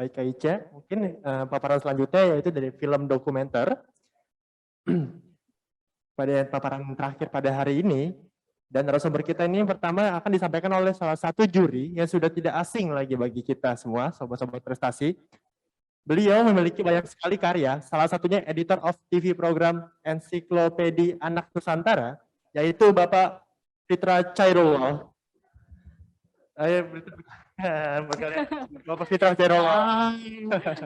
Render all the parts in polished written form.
baik Kak Ica. Mungkin paparan selanjutnya yaitu dari film dokumenter. Pada paparan terakhir pada hari ini, dan narasumber kita ini pertama akan disampaikan oleh salah satu juri yang sudah tidak asing lagi bagi kita semua, sobat-sobat prestasi. Beliau memiliki banyak sekali karya, salah satunya editor of TV program Ensiklopedia Anak Nusantara, yaitu Bapak Fitra Chairullah. Bapak Fitra Chairullah.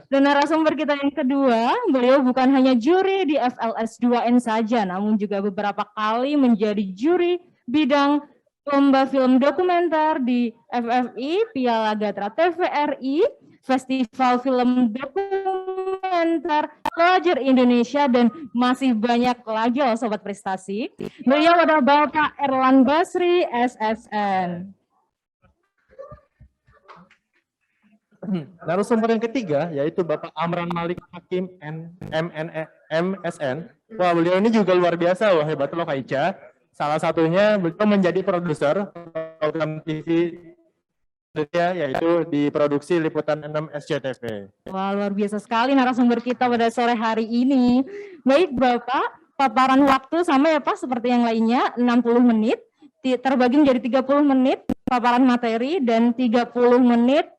Dan narasumber kita yang kedua, beliau bukan hanya juri di FLS 2N saja, namun juga beberapa kali menjadi juri bidang lomba film dokumenter di FFI, Piala Gatra TVRI, Festival Film Dokumenter Pelajar Indonesia, dan masih banyak lagi loh sobat prestasi. Beliau adalah Bapak Erlan Basri, SSN. Narasumber yang ketiga yaitu Bapak Amran Malik Hakim MSN. Wah, beliau ini juga luar biasa loh, hebat loh Kak Ica. Salah satunya beliau menjadi produser program TV yaitu di produksi Liputan 6 SCTV. Wah, luar biasa sekali narasumber kita pada sore hari ini. Baik Bapak, paparan waktu sama ya Pak seperti yang lainnya, 60 menit, terbagi menjadi 30 menit paparan materi dan 30 menit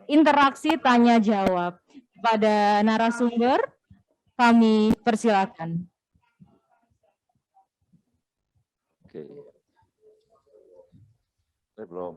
interaksi tanya jawab. Pada narasumber kami persilakan. Oke. Belum.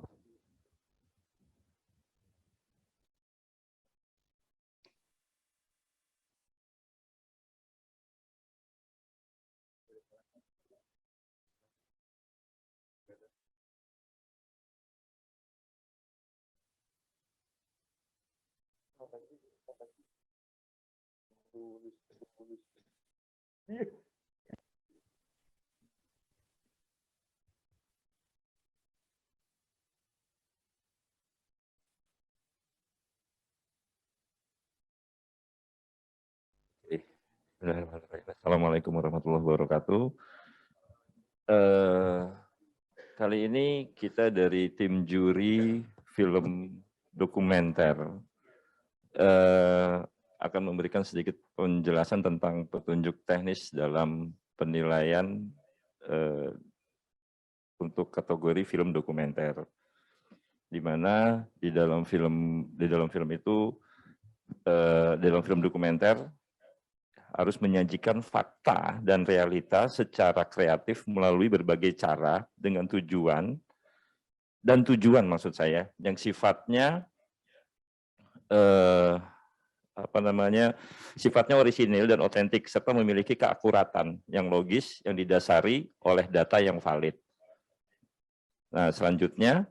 Assalamualaikum warahmatullahi wabarakatuh. Kali ini kita dari tim juri film dokumenter akan memberikan sedikit penjelasan tentang petunjuk teknis dalam penilaian untuk kategori film dokumenter, di mana di dalam film itu dalam film dokumenter harus menyajikan fakta dan realita secara kreatif melalui berbagai cara dengan tujuan maksud saya yang sifatnya sifatnya orisinil dan otentik serta memiliki keakuratan yang logis yang didasari oleh data yang valid. Nah, selanjutnya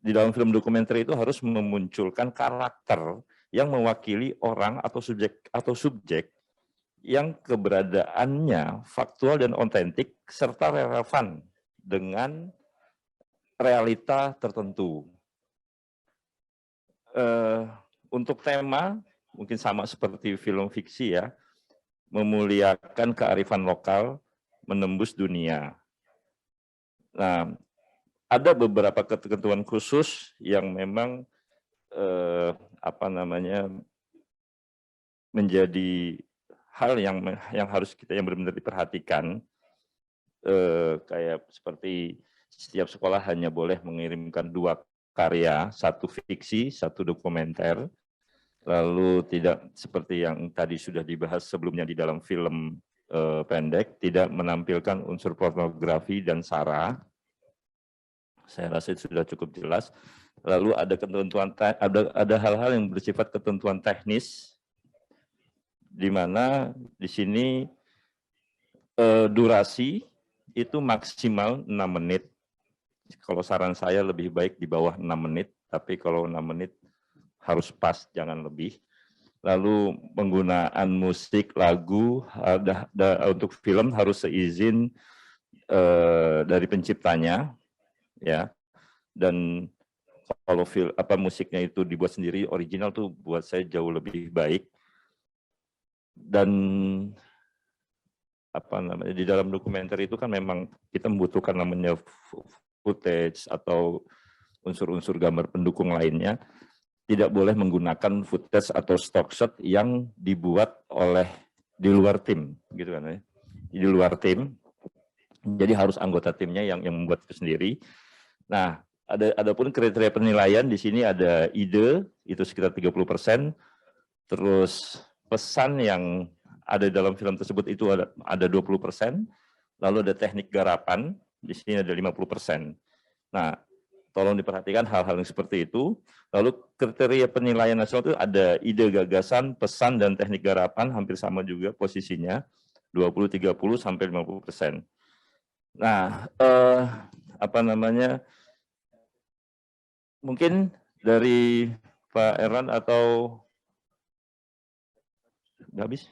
di dalam film dokumenter itu harus memunculkan karakter yang mewakili orang atau subjek yang keberadaannya faktual dan otentik serta relevan dengan realita tertentu. Untuk tema mungkin sama seperti film fiksi ya, memuliakan kearifan lokal menembus dunia. Nah, ada beberapa ketentuan khusus yang memang menjadi hal yang harus kita yang benar-benar diperhatikan, kayak seperti setiap sekolah hanya boleh mengirimkan 2 karya, 1 fiksi, 1 dokumenter, lalu tidak seperti yang tadi sudah dibahas sebelumnya di dalam film pendek, tidak menampilkan unsur pornografi dan sara. Saya rasa itu sudah cukup jelas. Lalu ada ketentuan, ada hal-hal yang bersifat ketentuan teknis, di mana di sini durasi itu maksimal 6 menit. Kalau saran saya lebih baik di bawah 6 menit, tapi kalau 6 menit harus pas, jangan lebih. Lalu penggunaan musik, lagu, untuk film harus seizin dari penciptanya, ya. Dan kalau musiknya itu dibuat sendiri, original tuh buat saya jauh lebih baik. Dan di dalam dokumenter itu kan memang kita membutuhkan namanya footage atau unsur-unsur gambar pendukung lainnya. tidak boleh menggunakan footage atau stock shot yang dibuat oleh di luar tim, gitu kan ya. Di luar tim, jadi harus anggota timnya yang membuat itu sendiri. Nah, adapun kriteria penilaian di sini ada ide itu sekitar 30%, terus pesan yang ada dalam film tersebut itu ada 20%, lalu ada teknik garapan di sini ada 50%. Nah, tolong diperhatikan hal-hal yang seperti itu. Lalu kriteria penilaian nasional itu ada ide, gagasan, pesan, dan teknik garapan, hampir sama juga posisinya, 20, 30, sampai 50%. Nah, mungkin dari Pak Erlan atau udah habis?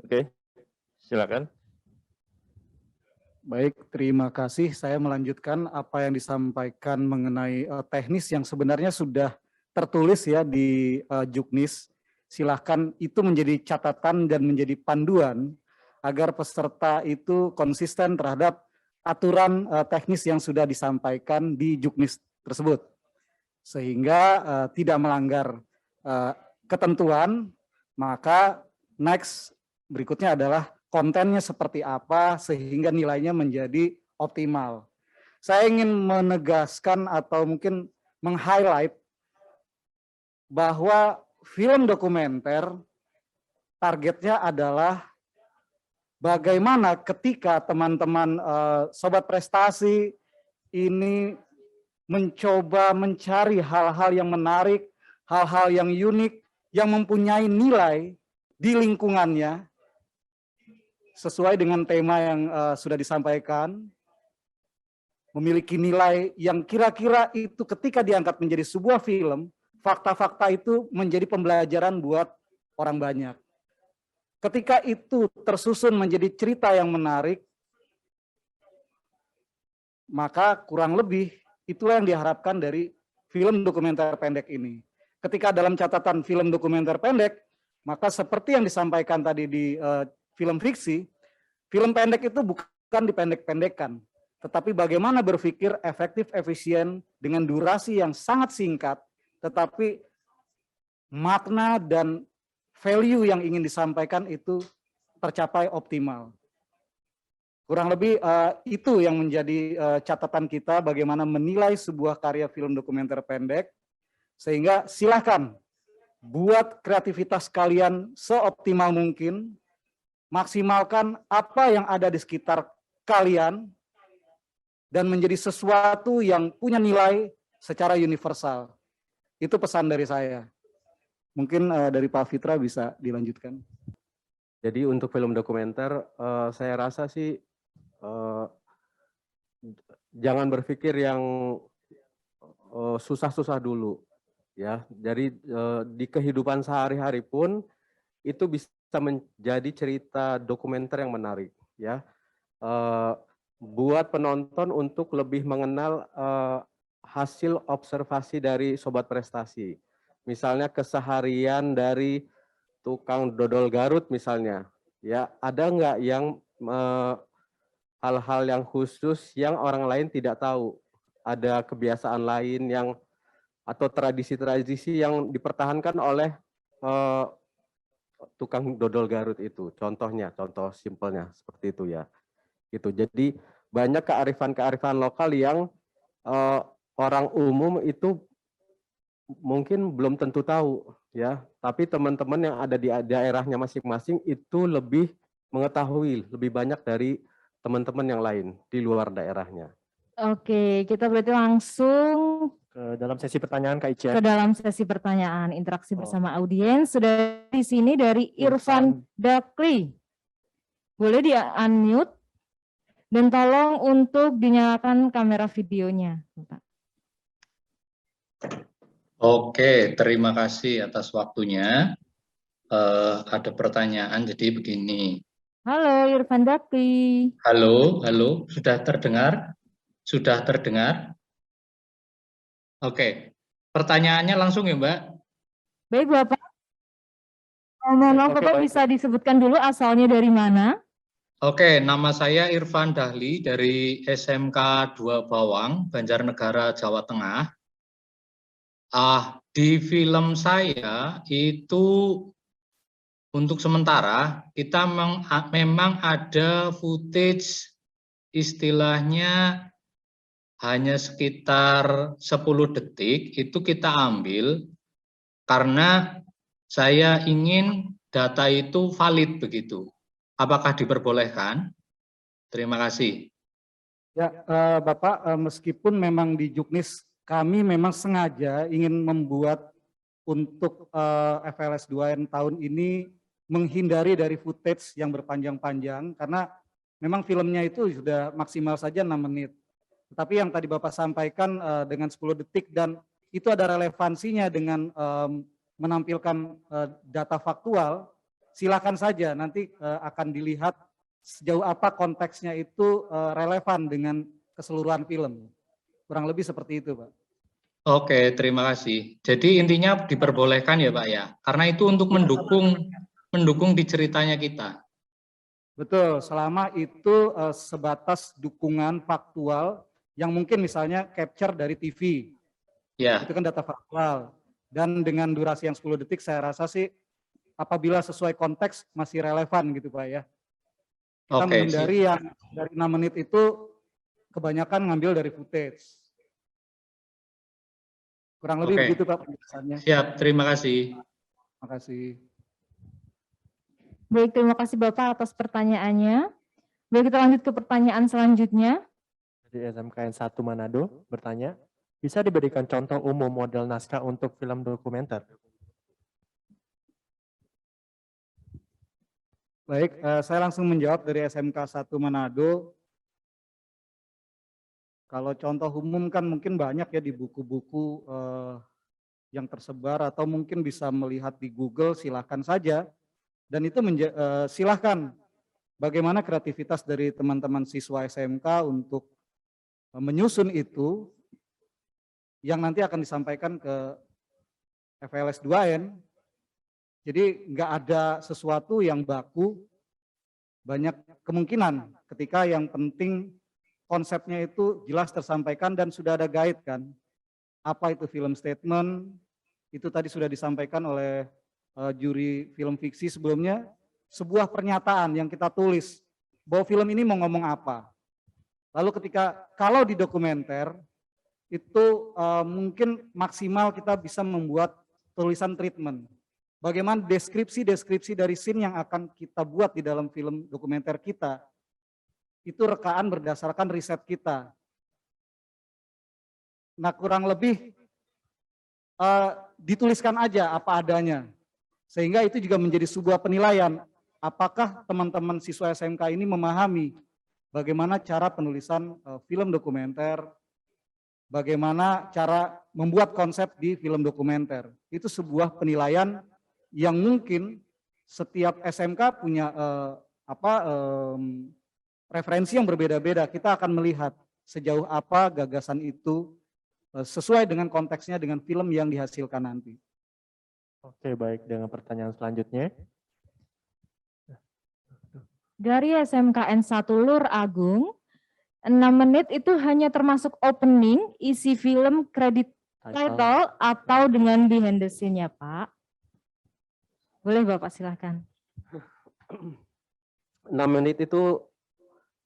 Oke, silakan. Baik, terima kasih. Saya melanjutkan apa yang disampaikan mengenai teknis yang sebenarnya sudah tertulis ya di Juknis. Silahkan itu menjadi catatan dan menjadi panduan agar peserta itu konsisten terhadap aturan teknis yang sudah disampaikan di Juknis tersebut. Sehingga tidak melanggar ketentuan, maka next berikutnya adalah kontennya seperti apa sehingga nilainya menjadi optimal. Saya ingin menegaskan atau mungkin meng-highlight bahwa film dokumenter targetnya adalah bagaimana ketika teman-teman sobat prestasi ini mencoba mencari hal-hal yang menarik, hal-hal yang unik, yang mempunyai nilai di lingkungannya, sesuai dengan tema yang sudah disampaikan, memiliki nilai yang kira-kira itu ketika diangkat menjadi sebuah film, fakta-fakta itu menjadi pembelajaran buat orang banyak. Ketika itu tersusun menjadi cerita yang menarik, maka kurang lebih itulah yang diharapkan dari film dokumenter pendek ini. Ketika dalam catatan film dokumenter pendek, maka seperti yang disampaikan tadi di film fiksi, film pendek itu bukan dipendek-pendekkan, tetapi bagaimana berpikir efektif, efisien, dengan durasi yang sangat singkat, tetapi makna dan value yang ingin disampaikan itu tercapai optimal. Kurang lebih itu yang menjadi catatan kita bagaimana menilai sebuah karya film dokumenter pendek, sehingga silakan buat kreativitas kalian seoptimal mungkin, maksimalkan apa yang ada di sekitar kalian, dan menjadi sesuatu yang punya nilai secara universal. Itu pesan dari saya. Mungkin dari Pak Fitra bisa dilanjutkan. Jadi untuk film dokumenter, saya rasa sih jangan berpikir yang susah-susah dulu. Ya, jadi di kehidupan sehari-hari pun itu bisa menjadi cerita dokumenter yang menarik, ya. Buat penonton untuk lebih mengenal hasil observasi dari sobat prestasi. Misalnya keseharian dari tukang dodol Garut misalnya, ya, ada nggak yang hal-hal yang khusus yang orang lain tidak tahu, ada kebiasaan lain yang atau tradisi-tradisi yang dipertahankan oleh tukang dodol Garut itu, contohnya, contoh simpelnya seperti itu ya. Gitu. Jadi banyak kearifan-kearifan lokal yang orang umum itu mungkin belum tentu tahu ya, tapi teman-teman yang ada di daerahnya masing-masing itu lebih mengetahui lebih banyak dari teman-teman yang lain di luar daerahnya. Oke, kita berarti langsung Ke dalam sesi pertanyaan Kak Ica. ke dalam sesi pertanyaan interaksi bersama audiens. Sudah di sini dari Irfan Dakli. Boleh di-unmute dan tolong untuk dinyalakan kamera videonya, Bapak. Oke, terima kasih atas waktunya. Ada pertanyaan, jadi begini. Halo Irfan Dakli. Halo, sudah terdengar? Sudah terdengar? Oke, pertanyaannya langsung ya Mbak. Baik Bapak. Mohon maaf Bapak bisa disebutkan dulu asalnya dari mana? Oke, nama saya Irfan Dahli dari SMK 2 Bawang, Banjarnegara, Jawa Tengah. Di film saya itu untuk sementara kita memang ada footage istilahnya hanya sekitar 10 detik itu kita ambil karena saya ingin data itu valid begitu. Apakah diperbolehkan? Terima kasih. Ya, Bapak, meskipun memang di Juknis kami memang sengaja ingin membuat untuk FLS 2N tahun ini menghindari dari footage yang berpanjang-panjang karena memang filmnya itu sudah maksimal saja 6 menit. Tapi yang tadi Bapak sampaikan dengan 10 detik dan itu ada relevansinya dengan menampilkan data faktual, silakan saja nanti akan dilihat sejauh apa konteksnya itu relevan dengan keseluruhan film. Kurang lebih seperti itu, Pak. Oke, terima kasih. Jadi intinya diperbolehkan ya, Pak ya. Karena itu untuk mendukung di ceritanya kita. Betul, selama itu sebatas dukungan faktual yang mungkin misalnya capture dari TV. Ya. Itu kan data faktual. Dan dengan durasi yang 10 detik saya rasa sih apabila sesuai konteks masih relevan gitu, Pak ya. Kita menghindari yang dari 6 menit itu kebanyakan ngambil dari footage. Kurang lebih begitu Pak penjelasannya. Siap, terima kasih. Terima kasih. Baik, terima kasih Bapak atas pertanyaannya. Baik, kita lanjut ke pertanyaan selanjutnya. Dari SMKN 1 Manado bertanya, bisa diberikan contoh umum model naskah untuk film dokumenter? Baik, saya langsung menjawab dari SMK 1 Manado. Kalau contoh umum kan mungkin banyak ya di buku-buku yang tersebar atau mungkin bisa melihat di Google, silakan saja. Dan itu silahkan bagaimana kreativitas dari teman-teman siswa SMK untuk menyusun itu yang nanti akan disampaikan ke FLS 2N. Jadi nggak ada sesuatu yang baku, banyak kemungkinan ketika yang penting konsepnya itu jelas tersampaikan dan sudah ada guide kan. Apa itu film statement, itu tadi sudah disampaikan oleh juri film fiksi sebelumnya, sebuah pernyataan yang kita tulis bahwa film ini mau ngomong apa. Lalu kalau di dokumenter itu mungkin maksimal kita bisa membuat tulisan treatment. Bagaimana deskripsi dari scene yang akan kita buat di dalam film dokumenter kita, itu rekaan berdasarkan riset kita. Nah kurang lebih dituliskan aja apa adanya. Sehingga itu juga menjadi sebuah penilaian, apakah teman-teman siswa SMK ini memahami bagaimana cara penulisan film dokumenter, bagaimana cara membuat konsep di film dokumenter. Itu sebuah penilaian yang mungkin setiap SMK punya referensi yang berbeda-beda. Kita akan melihat sejauh apa gagasan itu sesuai dengan konteksnya dengan film yang dihasilkan nanti. Oke, baik. Dengan pertanyaan selanjutnya. Dari SMKN 1 Lur Agung, 6 menit itu hanya termasuk opening, isi film, kredit title, atau dengan behind the scene-nya, Pak? Boleh Bapak silahkan. 6 menit itu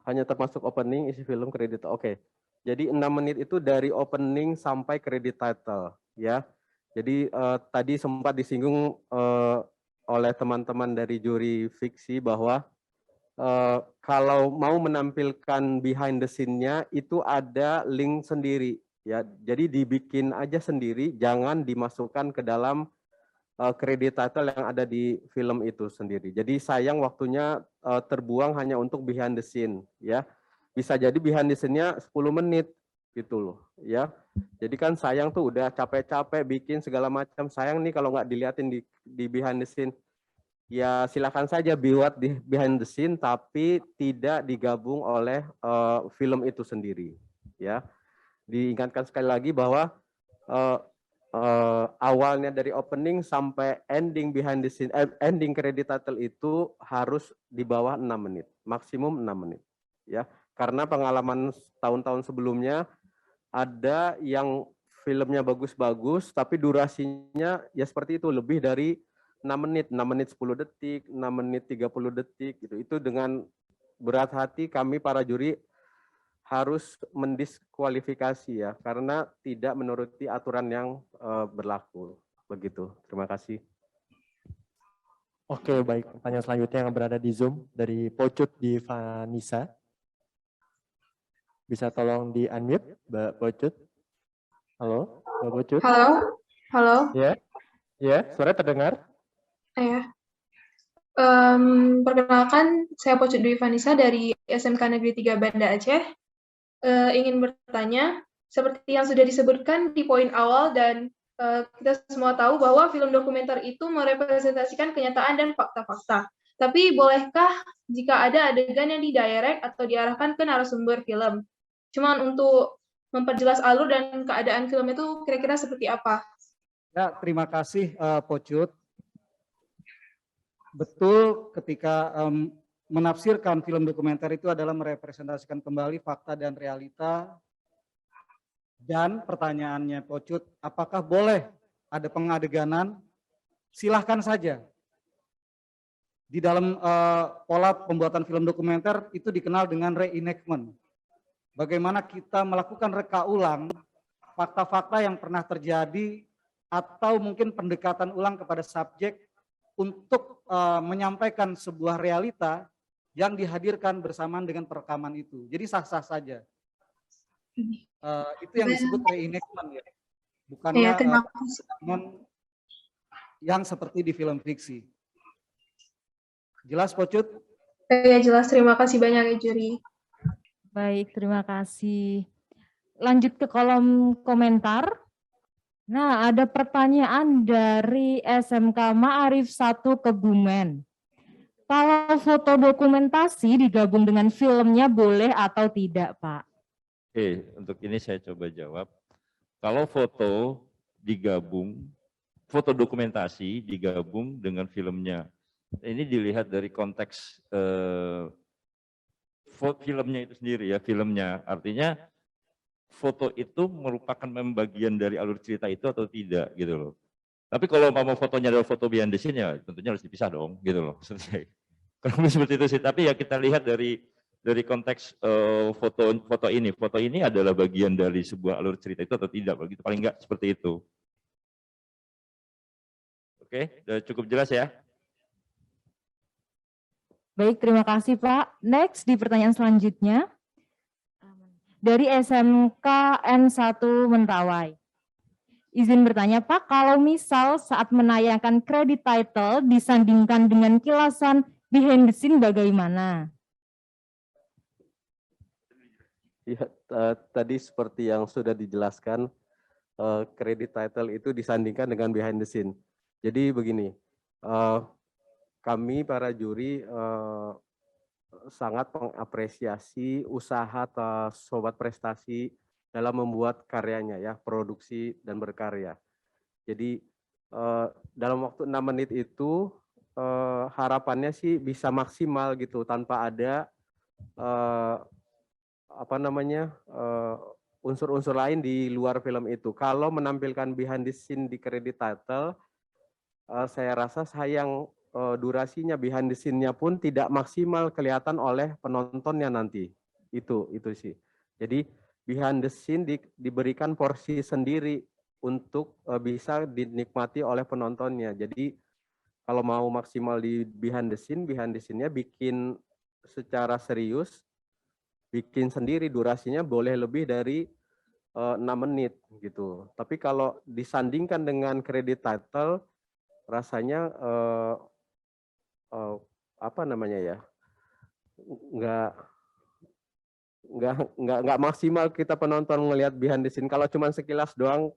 hanya termasuk opening, isi film, kredit. Oke. Jadi 6 menit itu dari opening sampai kredit title, ya. Jadi tadi sempat disinggung oleh teman-teman dari juri fiksi bahwa kalau mau menampilkan behind the scene-nya itu ada link sendiri, ya. Jadi dibikin aja sendiri, jangan dimasukkan ke dalam kredit title yang ada di film itu sendiri. Jadi sayang waktunya terbuang hanya untuk behind the scene, ya. Bisa jadi behind the scene-nya 10 menit gitu loh, ya. Jadi kan sayang tuh udah capek-capek bikin segala macam. Sayang nih kalau nggak dilihatin di behind the scene. Ya silakan saja buat di behind the scene tapi tidak digabung oleh film itu sendiri, ya. Diingatkan sekali lagi bahwa awalnya dari opening sampai ending behind the scene, ending credit title itu harus di bawah 6 menit, maksimum 6 menit, ya. Karena pengalaman tahun-tahun sebelumnya ada yang filmnya bagus-bagus, tapi durasinya ya seperti itu, lebih dari 6 menit 10 detik, 6 menit 30 detik gitu. Itu dengan berat hati kami para juri harus mendiskualifikasi ya, karena tidak menuruti aturan yang berlaku. Begitu. Terima kasih. Oke, baik. Pertanyaan selanjutnya yang berada di Zoom dari Pocut di Vanessa. Bisa tolong di unmute, Mbak Pocut? Halo, Mbak Pocut? Halo, halo. Ya, ya, suara terdengar. Ya. Perkenalkan, saya Pocut Dwi Vanessa dari SMK Negeri 3 Banda Aceh. Ingin bertanya, seperti yang sudah disebutkan di poin awal dan kita semua tahu bahwa film dokumenter itu merepresentasikan kenyataan dan fakta-fakta. Tapi bolehkah jika ada adegan yang didirect atau diarahkan ke narasumber film? Cuman untuk memperjelas alur dan keadaan film itu kira-kira seperti apa? Ya, terima kasih Pocut. Betul, ketika menafsirkan film dokumenter itu adalah merepresentasikan kembali fakta dan realita. Dan pertanyaannya Pocut, apakah boleh ada pengadeganan? Silahkan saja. Di dalam pola pembuatan film dokumenter itu dikenal dengan reenactment. Bagaimana kita melakukan reka ulang fakta-fakta yang pernah terjadi atau mungkin pendekatan ulang kepada subjek untuk menyampaikan sebuah realita yang dihadirkan bersamaan dengan perekaman itu. Jadi sah-sah saja. Itu yang disebut reenactment ya. Bukannya yang seperti di film fiksi. Jelas Pocut? Ya jelas, terima kasih banyak ya juri. Baik, terima kasih. Lanjut ke kolom komentar. Nah, ada pertanyaan dari SMK Ma'arif 1 Kebumen. Kalau foto dokumentasi digabung dengan filmnya boleh atau tidak, Pak? Oke, untuk ini saya coba jawab. Kalau foto digabung, foto dokumentasi digabung dengan filmnya, ini dilihat dari konteks filmnya itu sendiri ya, filmnya. Artinya foto itu merupakan bagian dari alur cerita itu atau tidak gitu loh. Tapi kalau mau fotonya adalah foto behind the scene ya tentunya harus dipisah dong gitu loh. Kurang lebih seperti itu sih. Tapi ya kita lihat dari konteks foto ini. Foto ini adalah bagian dari sebuah alur cerita itu atau tidak, begitu paling enggak seperti itu. Oke, sudah cukup jelas ya. Baik, terima kasih Pak. Next di pertanyaan selanjutnya dari SMK N1 Mentawai. Izin bertanya Pak, kalau misal saat menayangkan credit title disandingkan dengan kilasan behind the scene bagaimana? Ya, tadi seperti yang sudah dijelaskan, credit title itu disandingkan dengan behind the scene. Jadi begini, kami para juri sangat mengapresiasi usaha Sobat Prestasi dalam membuat karyanya ya, produksi dan berkarya. Jadi dalam waktu 6 menit itu harapannya sih bisa maksimal gitu tanpa ada unsur-unsur lain di luar film itu. Kalau menampilkan behind the scene di credit title, saya rasa sayang durasinya behind the scene-nya pun tidak maksimal kelihatan oleh penontonnya nanti. Itu sih. Jadi behind the scene diberikan porsi sendiri untuk bisa dinikmati oleh penontonnya. Jadi kalau mau maksimal di behind the scene-nya bikin secara serius, bikin sendiri durasinya boleh lebih dari 6 menit gitu. Tapi kalau disandingkan dengan credit title, rasanya nggak maksimal kita penonton ngelihat behind the scene. Kalau cuma sekilas doang,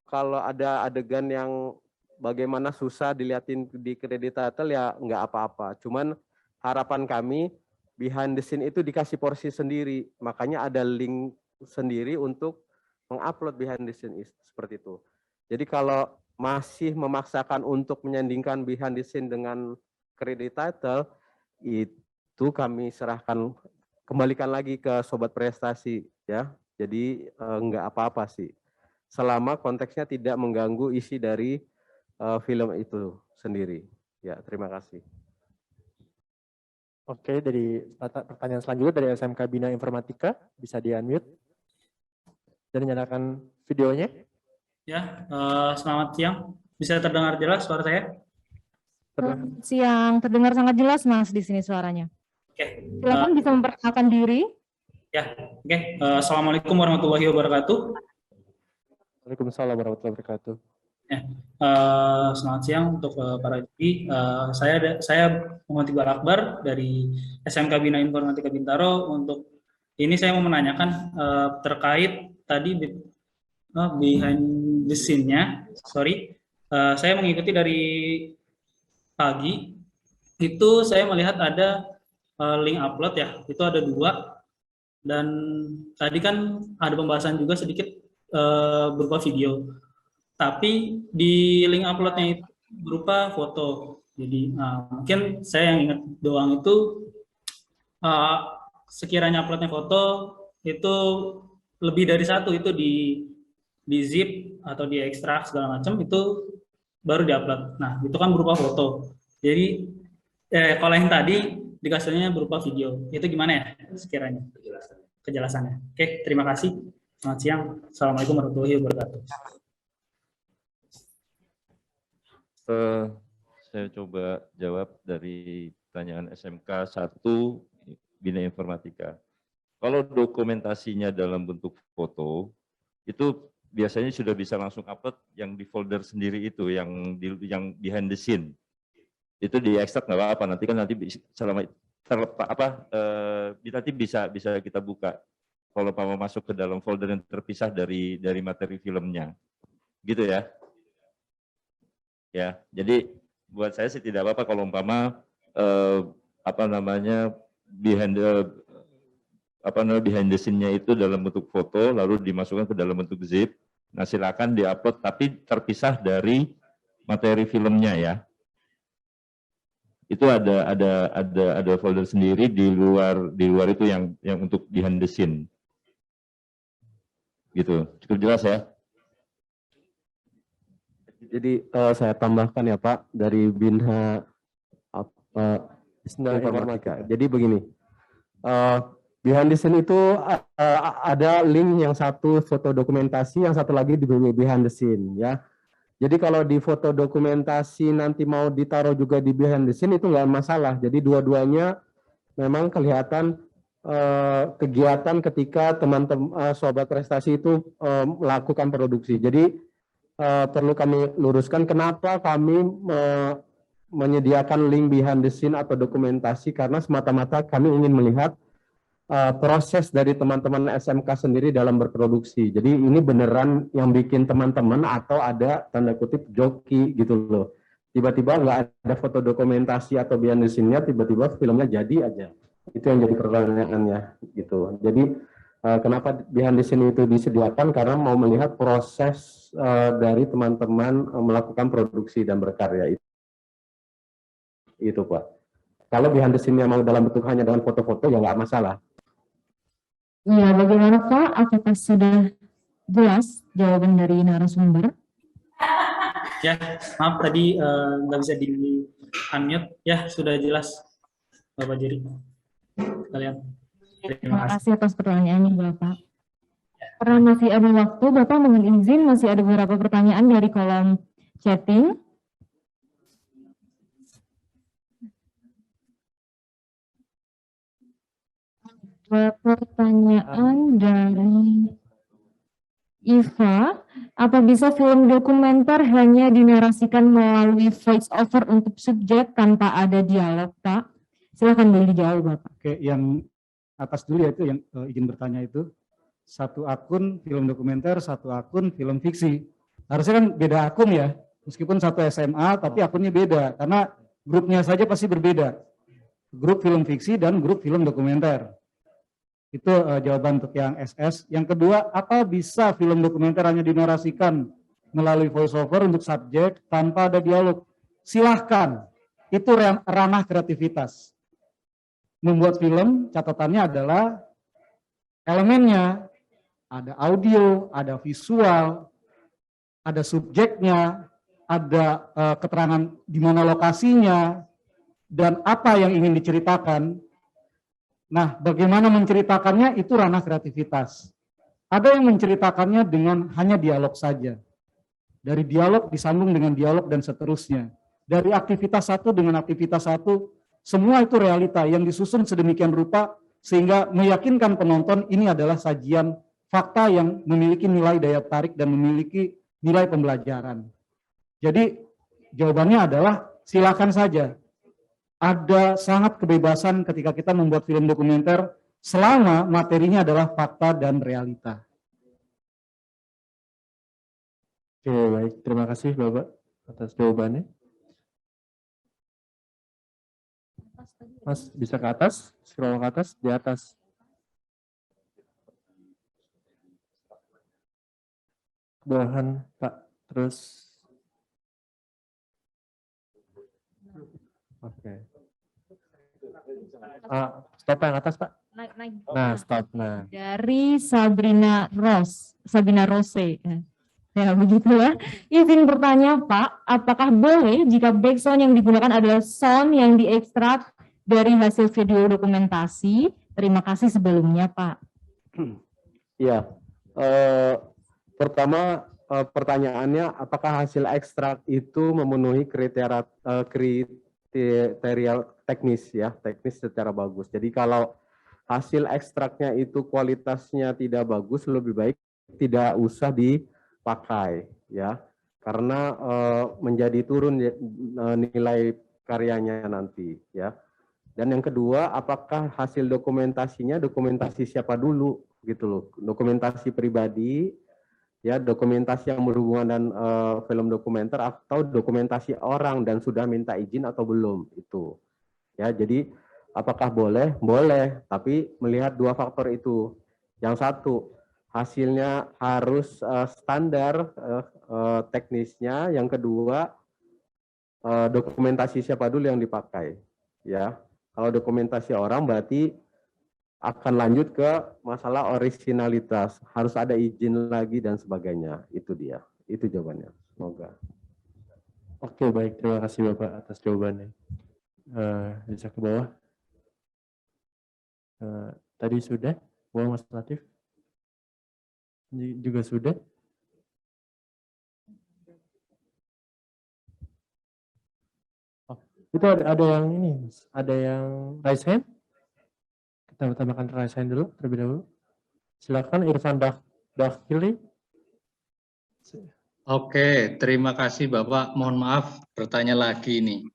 kalau ada adegan yang bagaimana susah dilihatin di credit title ya nggak apa-apa. Cuman harapan kami behind the scene itu dikasih porsi sendiri, makanya ada link sendiri untuk mengupload behind the scene seperti itu. Jadi kalau masih memaksakan untuk menyandingkan behind the scene dengan credit title, itu kami serahkan, kembalikan lagi ke Sobat Prestasi ya. Jadi nggak apa-apa sih. selama konteksnya tidak mengganggu isi dari film itu sendiri. Ya, terima kasih. Oke, dari pertanyaan selanjutnya dari SMK Bina Informatika, bisa di-unmute dan nyalakan videonya. Ya, selamat siang. Bisa terdengar jelas suara saya? Selamat siang, terdengar sangat jelas Mas di sini suaranya. Oke. Silakan bisa memperkenalkan diri. Ya, oke. Assalamualaikum warahmatullahi wabarakatuh. Waalaikumsalam warahmatullahi wabarakatuh. Selamat siang untuk para juri. Saya Muhammad Iqbal Akbar dari SMK Bina Informatika Bintaro. Untuk ini saya mau menanyakan terkait tadi behind the scene-nya. Saya mengikuti dari pagi. Itu saya melihat ada link upload ya. Itu ada 2. Dan tadi kan ada pembahasan juga sedikit berupa video. Tapi di link uploadnya itu berupa foto. Jadi mungkin saya yang ingat doang itu sekiranya uploadnya foto itu lebih dari 1 itu di zip atau di ekstrak segala macam itu baru diupload. Nah itu kan berupa foto. Jadi kalau yang tadi dikasihnya berupa video itu gimana ya sekiranya kejelasannya? Oke, terima kasih. Selamat siang. Assalamualaikum warahmatullahi wabarakatuh. Saya coba jawab dari pertanyaan SMK 1 Bina Informatika. Kalau dokumentasinya dalam bentuk foto, itu biasanya sudah bisa langsung upload yang di folder sendiri itu, yang behind the scene. Itu diekstrak nggak apa-apa, nanti nanti bisa kita buka kalau mau masuk ke dalam folder yang terpisah dari materi filmnya. Gitu ya. Ya, jadi buat saya sih tidak apa-apa kalau umpama behind the scene-nya itu dalam bentuk foto lalu dimasukkan ke dalam bentuk zip. Nah, silakan diupload tapi terpisah dari materi filmnya ya. Itu ada folder sendiri di luar itu yang untuk behind the scene. Gitu. Cukup jelas ya? Jadi saya tambahkan ya Pak dari Bina Informatika. Jadi begini, behind the scene itu ada link yang satu foto dokumentasi, yang satu lagi di behind the scene ya. Jadi kalau di foto dokumentasi nanti mau ditaruh juga di behind the scene itu nggak masalah. Jadi dua-duanya memang kelihatan kegiatan ketika teman-teman sobat prestasi itu melakukan produksi. Jadi perlu kami luruskan kenapa kami menyediakan link behind the scene atau dokumentasi, karena semata-mata kami ingin melihat proses dari teman-teman SMK sendiri dalam berproduksi. Jadi ini beneran yang bikin teman-teman atau ada tanda kutip joki gitu loh. Tiba-tiba nggak ada foto dokumentasi atau behind the scene-nya, tiba-tiba filmnya jadi aja. Itu yang jadi pertanyaannya gitu. Jadi kenapa behind the scene itu disediakan? Karena mau melihat proses dari teman-teman melakukan produksi dan berkarya itu Pak. Kalau behind the scene memang dalam bentuk hanya dengan foto-foto ya nggak masalah. Iya, bagaimana Pak? Apakah sudah jelas jawaban dari narasumber? Ya, maaf tadi nggak bisa di unmute. Ya, sudah jelas Bapak Juri. Kalian. Terima kasih atas pertanyaannya Bapak. Karena masih ada waktu, Bapak mohon izin masih ada beberapa pertanyaan dari kolom chatting. Ada pertanyaan dari Iva, apa bisa film dokumenter hanya dinarasikan melalui voice over untuk subjek tanpa ada dialog, Pak? Silakan boleh dijawab, Bapak. Oke, yang atas dulu ya itu yang izin bertanya itu. Satu akun film dokumenter, satu akun film fiksi. Harusnya kan beda akun ya, meskipun satu SMA tapi akunnya beda, karena grupnya saja pasti berbeda. Grup film fiksi dan grup film dokumenter. Itu jawaban untuk yang SS. Yang kedua, apa bisa film dokumenter hanya dinarasikan melalui voice over untuk subjek tanpa ada dialog? Silahkan, itu ranah kreativitas. Membuat film, catatannya adalah elemennya, ada audio, ada visual, ada subjeknya, ada keterangan di mana lokasinya, dan apa yang ingin diceritakan. Nah, bagaimana menceritakannya itu ranah kreativitas. Ada yang menceritakannya dengan hanya dialog saja. Dari dialog disambung dengan dialog dan seterusnya. Dari aktivitas satu dengan aktivitas satu, semua itu realita yang disusun sedemikian rupa sehingga meyakinkan penonton ini adalah sajian fakta yang memiliki nilai daya tarik dan memiliki nilai pembelajaran. Jadi jawabannya adalah silakan saja. Ada sangat kebebasan ketika kita membuat film dokumenter selama materinya adalah fakta dan realita. Oke, baik. Terima kasih Bapak atas jawabannya. Mas, bisa ke atas? Scroll ke atas, di atas. Ke bawahan, Pak. Terus. Oke. Stop yang atas, Pak. Naik. Nah, stop. Nah. Dari Sabina Rose. Ya, begitulah. Izin bertanya, Pak, apakah boleh jika background yang digunakan adalah sound yang diekstrak dari hasil video dokumentasi? Terima kasih sebelumnya, Pak. Ya, pertama pertanyaannya apakah hasil ekstrak itu memenuhi kriteria teknis ya, teknis secara bagus. Jadi kalau hasil ekstraknya itu kualitasnya tidak bagus, lebih baik tidak usah dipakai ya, karena menjadi turun nilai karyanya nanti ya. Dan yang kedua, apakah hasil dokumentasinya dokumentasi siapa dulu gitu loh, dokumentasi pribadi ya, dokumentasi yang berhubungan dan film dokumenter atau dokumentasi orang dan sudah minta izin atau belum itu ya. Jadi apakah boleh? Boleh, tapi melihat dua faktor itu. Yang satu, hasilnya harus standar teknisnya. Yang kedua, dokumentasi siapa dulu yang dipakai ya. Kalau dokumentasi orang berarti akan lanjut ke masalah originalitas, harus ada izin lagi dan sebagainya. Itu dia, itu jawabannya. Semoga. Oke, baik. Terima kasih Bapak atas jawabannya. Bisa ke bawah. Tadi sudah, Mas Latif? Juga sudah. Itu ada yang ini, ada yang raise hand. Kita tambahkan raise hand dulu, terlebih dahulu. Silakan Irfan Dakhili. Oke, terima kasih Bapak. Mohon maaf bertanya lagi nih.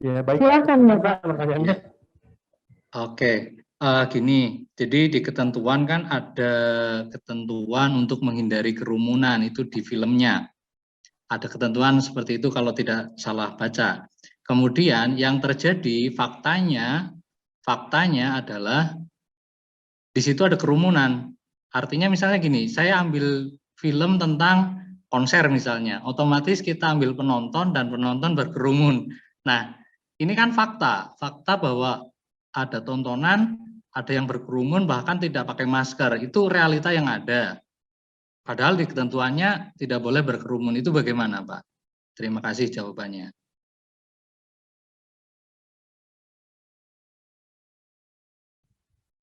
Ya, baik. Silakan Bapak. Pertanyaannya. Oke, gini. Jadi di ketentuan kan ada ketentuan untuk menghindari kerumunan itu di filmnya. Ada ketentuan seperti itu kalau tidak salah baca. Kemudian yang terjadi faktanya adalah di situ ada kerumunan. Artinya misalnya gini, saya ambil film tentang konser misalnya, otomatis kita ambil penonton dan penonton berkerumun. Nah, ini kan fakta bahwa ada tontonan, ada yang berkerumun bahkan tidak pakai masker. Itu realita yang ada. Padahal di ketentuannya tidak boleh berkerumun. Itu bagaimana, Pak? Terima kasih jawabannya.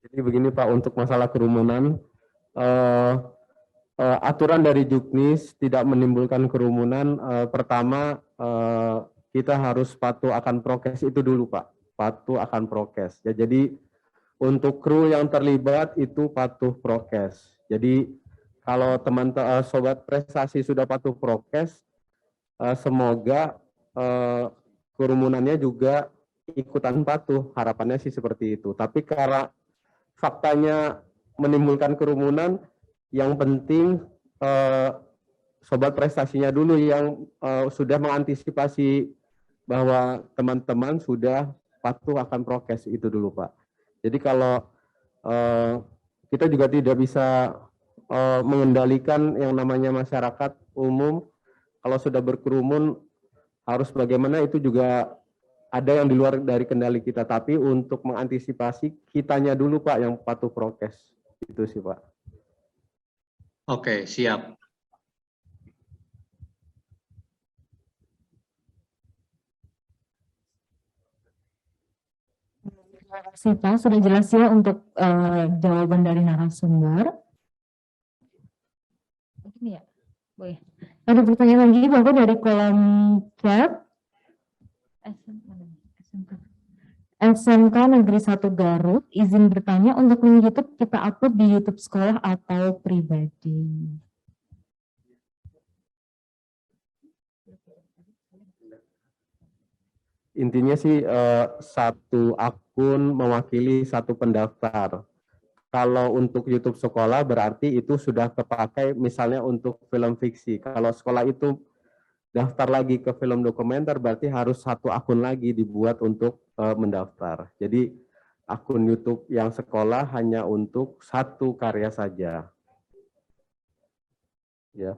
Jadi begini Pak, untuk masalah kerumunan, aturan dari Juknis tidak menimbulkan kerumunan. Pertama, kita harus patuh akan prokes itu dulu Pak, patuh akan prokes. Ya, jadi untuk kru yang terlibat itu patuh prokes. Jadi kalau teman-teman sobat prestasi sudah patuh prokes, semoga kerumunannya juga ikutan patuh. Harapannya sih seperti itu. Tapi karena faktanya menimbulkan kerumunan, yang penting sobat prestasinya dulu yang sudah mengantisipasi bahwa teman-teman sudah patuh akan prokes itu dulu Pak. Jadi kalau kita juga tidak bisa mengendalikan yang namanya masyarakat umum, kalau sudah berkerumun harus bagaimana itu juga ada yang di luar dari kendali kita, tapi untuk mengantisipasi kitanya dulu Pak yang patuh prokes. Itu sih Pak. Oke, siap. Terima kasih Pak, sudah jelas ya untuk jawaban dari narasumber. Ini ya, boleh. Ada pertanyaan lagi Bapak dari kolom chat. SMK Negeri 1 Garut, izin bertanya untuk link YouTube kita upload di YouTube sekolah atau pribadi? Intinya sih satu akun mewakili satu pendaftar. Kalau untuk YouTube sekolah berarti itu sudah kepakai misalnya untuk film fiksi. Kalau sekolah itu daftar lagi ke film dokumenter berarti harus satu akun lagi dibuat untuk mendaftar. Jadi akun YouTube yang sekolah hanya untuk satu karya saja. Ya.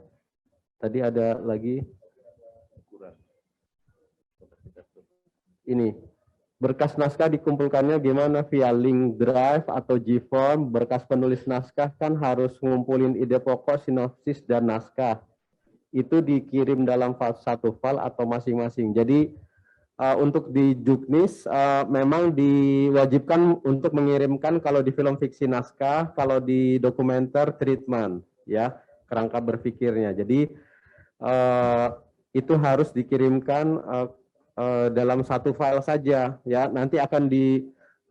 Tadi ada lagi ini. Berkas naskah dikumpulkannya gimana, via link drive atau Gform? Berkas penulis naskah kan harus ngumpulin ide pokok, sinopsis, dan naskah. Itu dikirim dalam satu file atau masing-masing. Jadi untuk di Juknis memang diwajibkan untuk mengirimkan kalau di film fiksi naskah, kalau di dokumenter treatment, ya kerangka berpikirnya. Jadi itu harus dikirimkan dalam satu file saja, ya. Nanti akan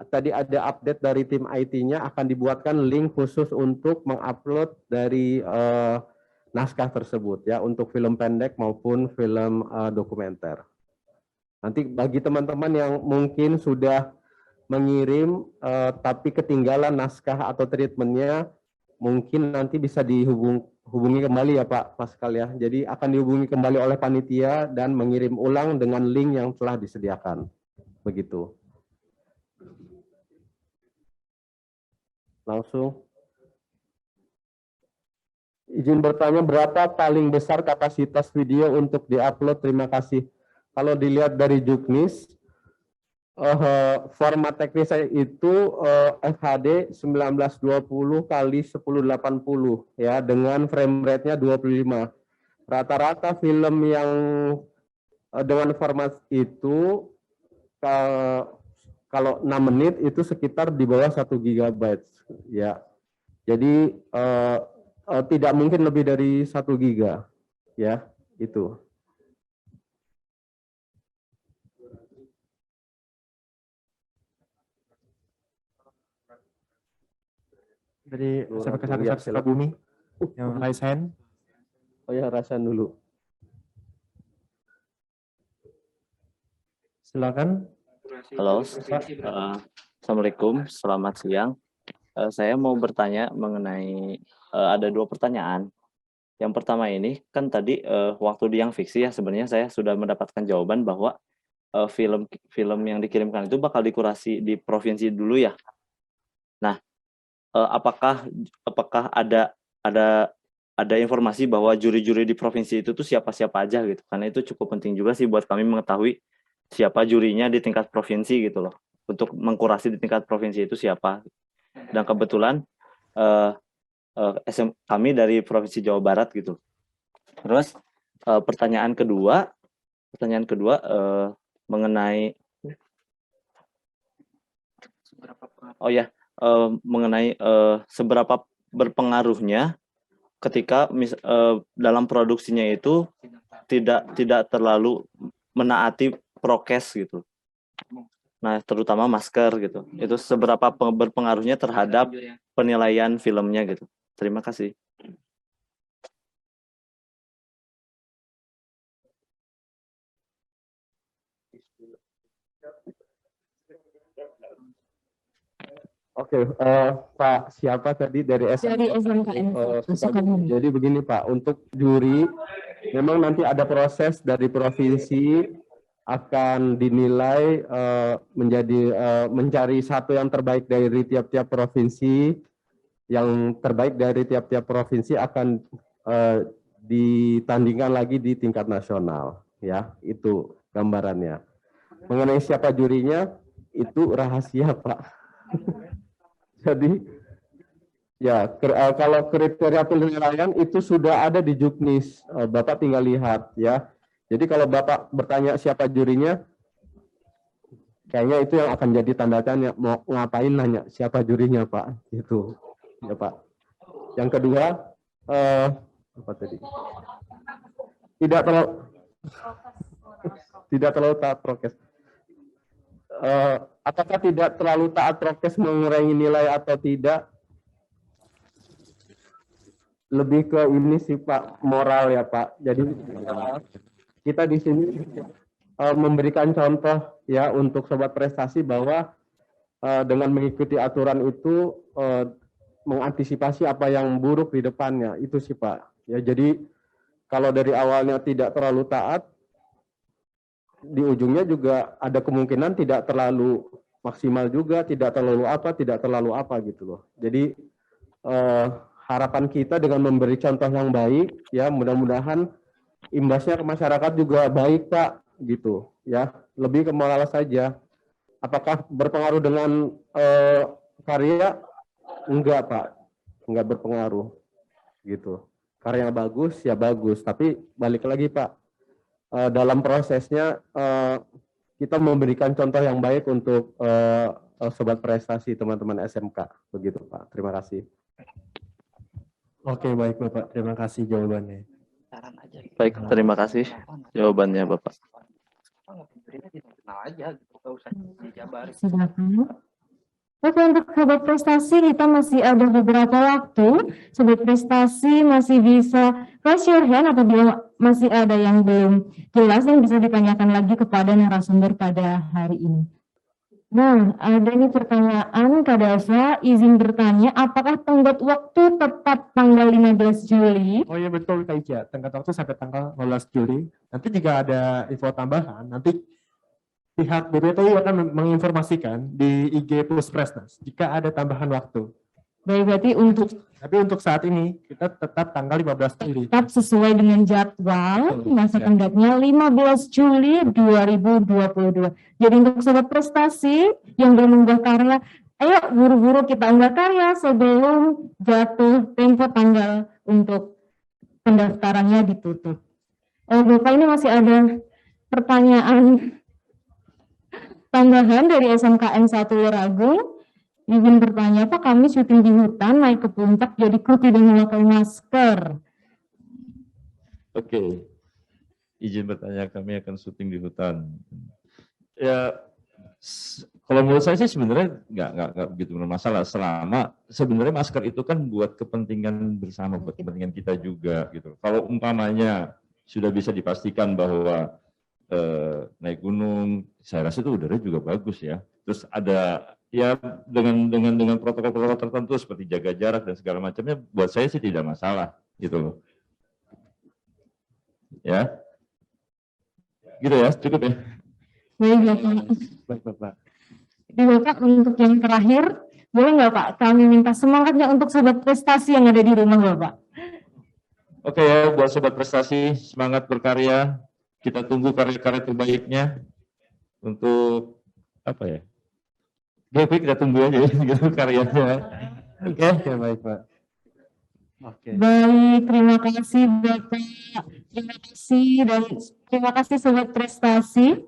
tadi ada update dari tim IT-nya, akan dibuatkan link khusus untuk mengupload dari naskah tersebut, ya, untuk film pendek maupun film dokumenter. Nanti bagi teman-teman yang mungkin sudah mengirim tapi ketinggalan naskah atau treatmentnya, mungkin nanti bisa dihubungi kembali ya Pak Pascal ya. Jadi akan dihubungi kembali oleh panitia dan mengirim ulang dengan link yang telah disediakan. Begitu. Langsung. Izin bertanya, berapa paling besar kapasitas video untuk diupload? Terima kasih. Kalau dilihat dari Juknis, format teknisnya itu FHD 1920 kali 1080 ya, dengan frame rate-nya 25. Rata-rata film yang dengan format itu kalau 6 menit itu sekitar di bawah 1 GB ya. Jadi tidak mungkin lebih dari 1 GB ya, itu. Dari SMK 1 Sukabumi yang raise hand. Oh ya, rasain dulu. Silakan. Halo, Assalamualaikum, selamat siang. Saya mau bertanya mengenai ada 2 pertanyaan. Yang pertama ini kan tadi waktu di yang fiksi ya, sebenarnya saya sudah mendapatkan jawaban bahwa film yang dikirimkan itu bakal dikurasi di provinsi dulu ya. Nah, apakah ada informasi bahwa juri-juri di provinsi itu tuh siapa-siapa aja gitu? Karena itu cukup penting juga sih buat kami mengetahui siapa jurinya di tingkat provinsi gitu loh. Untuk mengkurasi di tingkat provinsi itu siapa. Dan kebetulan kami dari Provinsi Jawa Barat gitu. Terus pertanyaan kedua mengenai mengenai seberapa berpengaruhnya ketika dalam produksinya itu tidak terlalu menaati prokes gitu. Nah, terutama masker gitu. Itu seberapa berpengaruhnya terhadap penilaian filmnya gitu. Terima kasih. Oke, Pak siapa tadi dari SMKN Sukabumi. Jadi begini Pak, untuk juri memang nanti ada proses dari provinsi akan dinilai mencari satu yang terbaik dari tiap-tiap provinsi. Yang terbaik dari tiap-tiap provinsi akan ditandingkan lagi di tingkat nasional, ya. Itu gambarannya. Mengenai siapa jurinya itu rahasia, Pak. Jadi Ya, kalau kriteria penilaian itu sudah ada di Juknis, Bapak tinggal lihat ya. Jadi kalau Bapak bertanya siapa jurinya, kayaknya itu yang akan jadi tanda tanya, mau ngapain nanya siapa jurinya Pak, gitu ya Pak. Yang kedua, apa tadi? Tidak terlalu taat prokes. Apakah tidak terlalu taat prokes mengurangi nilai atau tidak? Lebih ke ini sih Pak, moral ya Pak. Jadi kita di sini memberikan contoh ya untuk sobat prestasi bahwa dengan mengikuti aturan itu mengantisipasi apa yang buruk di depannya, itu sih Pak. Ya, jadi kalau dari awalnya tidak terlalu taat, di ujungnya juga ada kemungkinan tidak terlalu maksimal juga, tidak terlalu apa gitu loh. Jadi harapan kita dengan memberi contoh yang baik, ya mudah-mudahan imbasnya ke masyarakat juga baik Pak, gitu ya. Lebih ke moral saja. Apakah berpengaruh dengan karya? Enggak Pak, enggak berpengaruh, gitu. Karya bagus ya bagus, tapi balik lagi Pak, dalam prosesnya kita memberikan contoh yang baik untuk sobat prestasi teman-teman SMK, begitu Pak. Terima kasih. Oke, baik Bapak. Terima kasih jawabannya. Baik, terima kasih jawabannya Bapak. Oke, untuk sobat prestasi kita masih ada beberapa waktu. Sobat prestasi masih bisa raise your hand apabila masih ada yang belum jelas yang bisa ditanyakan lagi kepada narasumber pada hari ini. Nah, ada nih pertanyaan Kak Dava, izin bertanya, apakah tenggat waktu tepat tanggal 15 Juli? Oh iya betul Kak Ica, tenggat waktu sampai tanggal 15 Juli. Nanti jika ada info tambahan, nanti pihak BPTI akan menginformasikan di IG Puspresnas jika ada tambahan waktu. Baik, berarti Tapi untuk saat ini kita tetap tanggal 15 Juli. tetap sesuai dengan jadwal, Betul, masa ya. tenggatnya 15 Juli 2022. Jadi untuk sobat prestasi yang belum unggah karya, ayo buru-buru kita unggah karya sebelum jatuh tempo tanggal untuk pendaftarannya ditutup. Bapak, ini masih ada pertanyaan tambahan dari SMKN 1 Luragung. Izin bertanya, Pak, kami syuting di hutan, naik ke puncak, jadi kru tidak memakai masker. Oke, izin bertanya, kami akan syuting di hutan. Ya, kalau menurut saya sih sebenarnya nggak begitu bermasalah, selama sebenarnya masker itu kan buat kepentingan bersama, buat kepentingan kita juga gitu. Kalau umpamanya sudah bisa dipastikan bahwa naik gunung, saya rasa itu udara juga bagus ya. Terus ada ya dengan protokol-protokol tertentu seperti jaga jarak dan segala macamnya, buat saya sih tidak masalah gitu loh. Ya, gitu ya, cukup ya. Baik, Bapak. Baik Bapak. Jadi Bapak, untuk yang terakhir, boleh nggak Pak, kami minta semangatnya untuk sobat prestasi yang ada di rumah Bapak. Oke ya, buat sobat prestasi, semangat berkarya. Kita tunggu karya-karya terbaiknya untuk apa ya? Oke, kita tunggu aja gitu karyanya. Oke, baik Pak. Oke. Baik, terima kasih Bapak. Terima kasih dan terima kasih sobat prestasi.